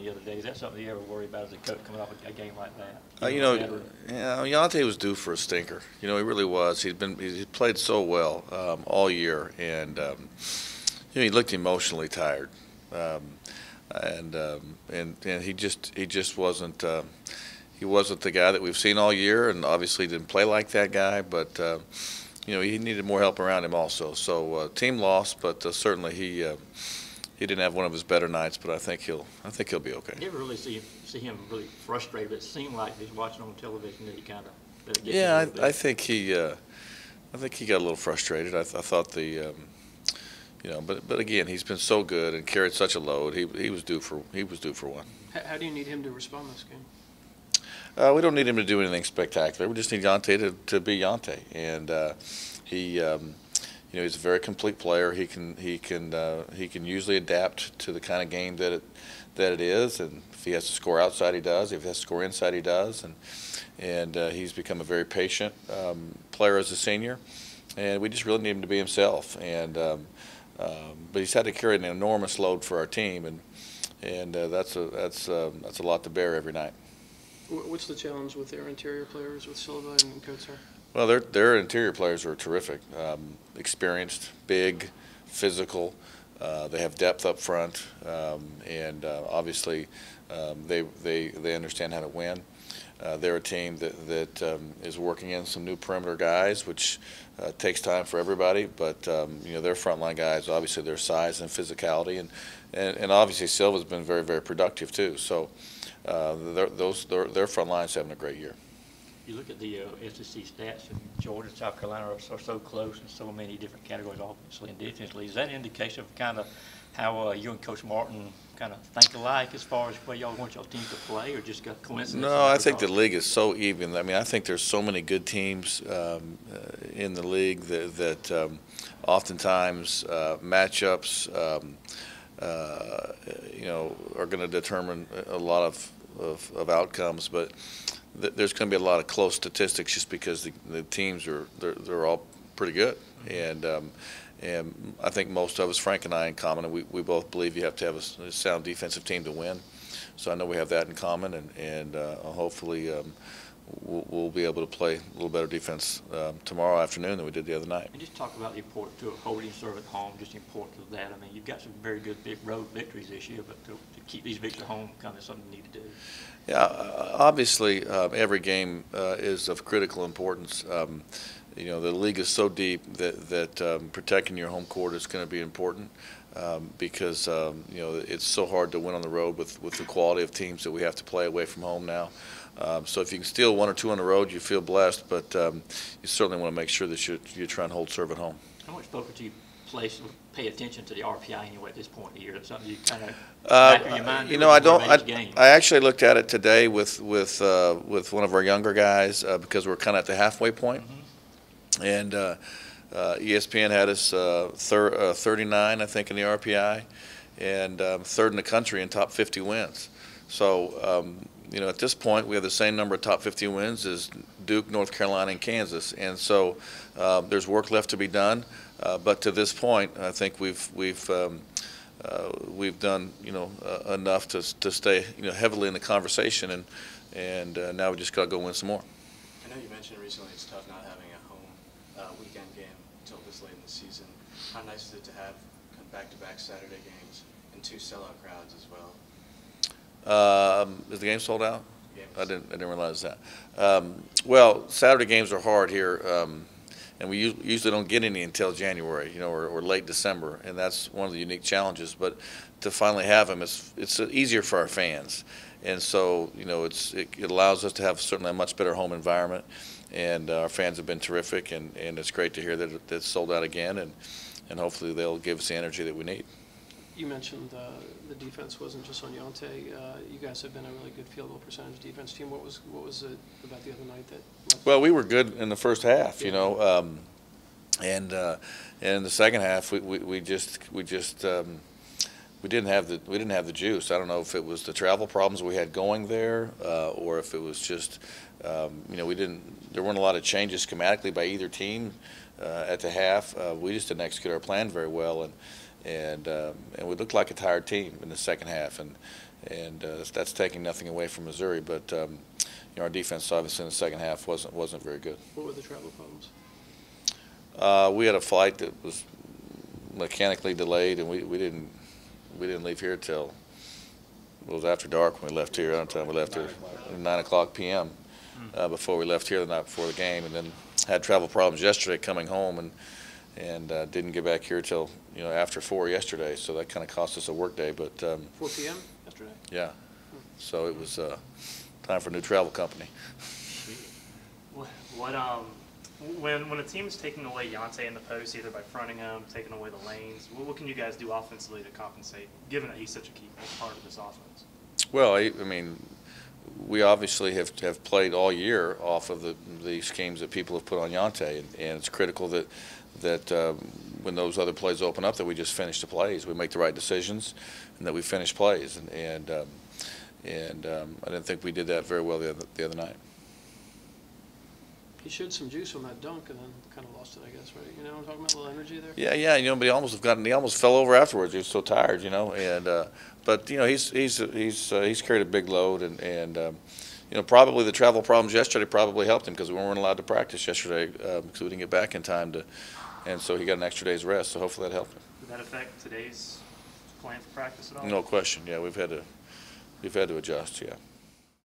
the other day. Is that something you ever worry about as a coach coming off a game like that? Yante was due for a stinker. He really was. He played so well all year, and he looked emotionally tired, um, and he just wasn't. He wasn't the guy that we've seen all year, and obviously didn't play like that guy. But he needed more help around him also. So team lost, but certainly he didn't have one of his better nights. But I think he'll be okay. You ever really see him really frustrated? It seemed like he's watching on television that he kind of Yeah, I think he got a little frustrated. I thought but again, he's been so good and carried such a load. He was due for one. How do you need him to respond this game? We don't need him to do anything spectacular. We just need Yante to be Yante, and he's a very complete player. He can usually adapt to the kind of game that it is, and if he has to score outside, he does. If he has to score inside, he does, and he's become a very patient player as a senior, and we just really need him to be himself. But he's had to carry an enormous load for our team, and that's a lot to bear every night. What's the challenge with their interior players, with Silva and Kotsar? Well, their interior players are terrific, experienced, big, physical. They have depth up front, and obviously they understand how to win. They're a team that is working in some new perimeter guys, which takes time for everybody. But their frontline guys, obviously their size and physicality, and obviously Silva's been very, very productive too. So their front line's having a great year. You look at the SEC stats, and Georgia and South Carolina are so close in so many different categories, offensively and defensively. Is that an indication of kind of how you and Coach Martin kind of think alike as far as where y'all want y'all team to play, or just got coincidence? No, I think the league is so even. I mean, I think there's so many good teams in the league that oftentimes matchups, are going to determine a lot of outcomes, but there's going to be a lot of close statistics just because the teams they're all pretty good, and I think most of us, Frank and I in common, and we both believe you have to have a sound defensive team to win. So I know we have that in common, and hopefully we'll be able to play a little better defense tomorrow afternoon than we did the other night. And just talk about the importance of holding serve at home, just the importance of that. I mean, you've got some very good big road victories this year, but to keep these victories at home, kind of something you need to do. Yeah, obviously every game is of critical importance. The league is so deep that protecting your home court is going to be important because it's so hard to win on the road with the quality of teams that we have to play away from home now. So if you can steal one or two on the road, you feel blessed, but you certainly want to make sure that you try and hold serve at home. How much focus do you pay attention to the RPI anyway at this point in the year? That's something you kind of back in your mind. I don't. I actually looked at it today with one of our younger guys because we're kind of at the halfway point. Mm-hmm. And ESPN had us 39, I think, in the RPI, and third in the country in top 50 wins. So at this point, we have the same number of top 50 wins as Duke, North Carolina, and Kansas, and so there's work left to be done. But to this point, I think we've done enough to stay heavily in the conversation, and now we just got to go win some more. I know you mentioned recently it's tough not having a home weekend game until this late in the season. How nice is it to have back-to-back Saturday games and two sellout crowds as well? Is the game sold out? I didn't realize that. Well, Saturday games are hard here, and we usually don't get any until January, or late December, and that's one of the unique challenges. But to finally have them, it's easier for our fans, and so it allows us to have certainly a much better home environment, and our fans have been terrific, and it's great to hear that it's sold out again, and hopefully they'll give us the energy that we need. You mentioned the defense wasn't just on Yante. You guys have been a really good field goal percentage defense team. What was it about the other night that? Well, we were good in the first half, and in the second half we didn't have the juice. I don't know if it was the travel problems we had going there, or if it was just there weren't a lot of changes schematically by either team at the half. We just didn't execute our plan very well, and we looked like a tired team in the second half, and that's taking nothing away from Missouri. But our defense obviously in the second half wasn't very good. What were the travel problems? We had a flight that was mechanically delayed, and we didn't leave here till it was after dark when we left here. We left here at 9:00 p.m. Before we left here the night before the game, and then had travel problems yesterday coming home, and didn't get back here till after 4 yesterday. So that kind of cost us a work day. But 4 p.m. yesterday? Yeah. So it was time for a new travel company. When a team is taking away Yante in the post, either by fronting him, taking away the lanes, what can you guys do offensively to compensate, given that he's such a key part of this offense? Well, I mean, we obviously have played all year off of the schemes that people have put on Yante, and it's critical that when those other plays open up, that we just finish the plays, we make the right decisions, and that we finish plays. And I didn't think we did that very well the other night. He showed some juice on that dunk and then kind of lost it, I guess, right? You know what I'm talking about? A little energy there? Yeah, but he almost fell over afterwards. He was so tired, and but he's carried a big load, and probably the travel problems yesterday probably helped him, because we weren't allowed to practice yesterday because we didn't get back in time and so he got an extra day's rest. So hopefully that helped him. Did that affect today's plan for practice at all? No question. Yeah, we've had to adjust. Yeah.